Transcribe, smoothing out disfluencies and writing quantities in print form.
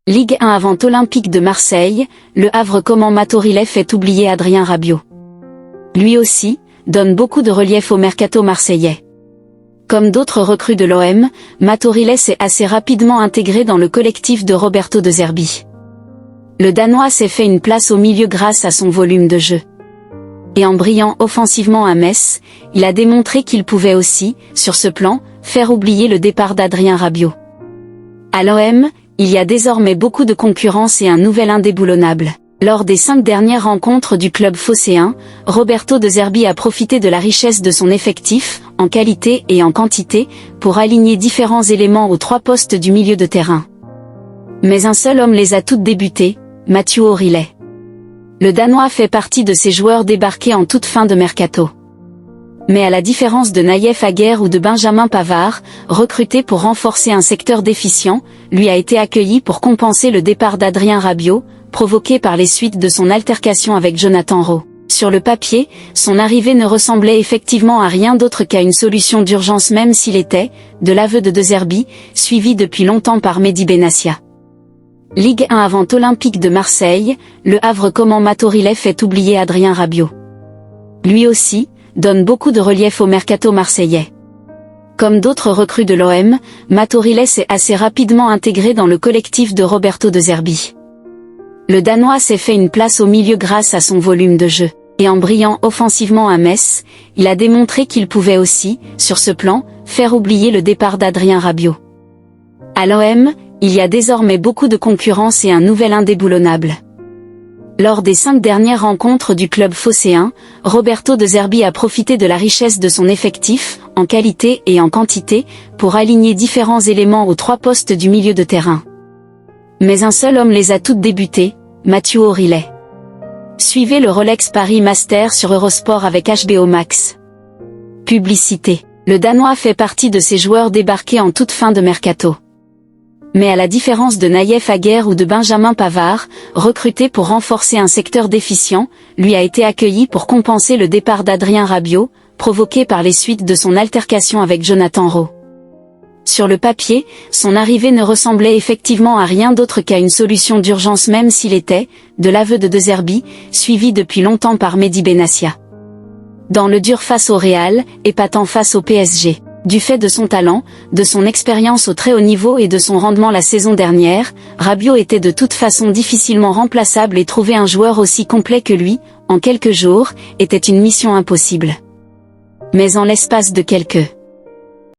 Ligue 1 avant Olympique de Marseille, Le Havre. Comment Matorillet fait oublier Adrien Rabiot. Lui aussi, donne beaucoup de relief au mercato marseillais. Comme d'autres recrues de l'OM, Matorillet s'est assez rapidement intégré dans le collectif de Roberto De Zerbi. Le Danois s'est fait une place au milieu grâce à son volume de jeu. Et en brillant offensivement à Metz, il a démontré qu'il pouvait aussi, sur ce plan, faire oublier le départ d'Adrien Rabiot. À l'OM, il y a désormais beaucoup de concurrence et un nouvel indéboulonnable. Lors des 5 dernières rencontres du club phocéen, Roberto De Zerbi a profité de la richesse de son effectif, en qualité et en quantité, pour aligner différents éléments aux 3 postes du milieu de terrain. Mais un seul homme les a toutes débutées, Mathieu Orillet. Le Danois fait partie de ces joueurs débarqués en toute fin de mercato. Mais à la différence de Naïef Aguerd ou de Benjamin Pavard, recruté pour renforcer un secteur déficient, lui a été accueilli pour compenser le départ d'Adrien Rabiot, provoqué par les suites de son altercation avec Jonathan Rowe. Sur le papier, son arrivée ne ressemblait effectivement à rien d'autre qu'à une solution d'urgence, même s'il était, de l'aveu de De Zerbi, suivi depuis longtemps par Mehdi Benassia. Ligue 1 avant Olympique de Marseille, Le Havre. Comment Matorillet fait oublier Adrien Rabiot. Lui aussi, donne beaucoup de relief au mercato marseillais. Comme d'autres recrues de l'OM, Matorillet s'est assez rapidement intégré dans le collectif de Roberto De Zerbi. Le Danois s'est fait une place au milieu grâce à son volume de jeu. Et en brillant offensivement à Metz, il a démontré qu'il pouvait aussi, sur ce plan, faire oublier le départ d'Adrien Rabiot. À l'OM, il y a désormais beaucoup de concurrence et un nouvel indéboulonnable. Lors des 5 dernières rencontres du club phocéen, Roberto De Zerbi a profité de la richesse de son effectif, en qualité et en quantité, pour aligner différents éléments aux 3 postes du milieu de terrain. Mais un seul homme les a toutes débutées, Mathieu Orillet. Suivez le Rolex Paris Master sur Eurosport avec HBO Max. Publicité. Le Danois fait partie de ces joueurs débarqués en toute fin de mercato. Mais à la différence de Naïef Aguerd ou de Benjamin Pavard, recruté pour renforcer un secteur déficient, lui a été accueilli pour compenser le départ d'Adrien Rabiot, provoqué par les suites de son altercation avec Jonathan Rowe. Sur le papier, son arrivée ne ressemblait effectivement à rien d'autre qu'à une solution d'urgence, même s'il était, de l'aveu de De Zerbi, suivi depuis longtemps par Mehdi Benassia. Dans le dur face au Real, épatant face au PSG. Du fait de son talent, de son expérience au très haut niveau et de son rendement la saison dernière, Rabiot était de toute façon difficilement remplaçable et trouver un joueur aussi complet que lui, en quelques jours, était une mission impossible. Mais en l'espace de quelques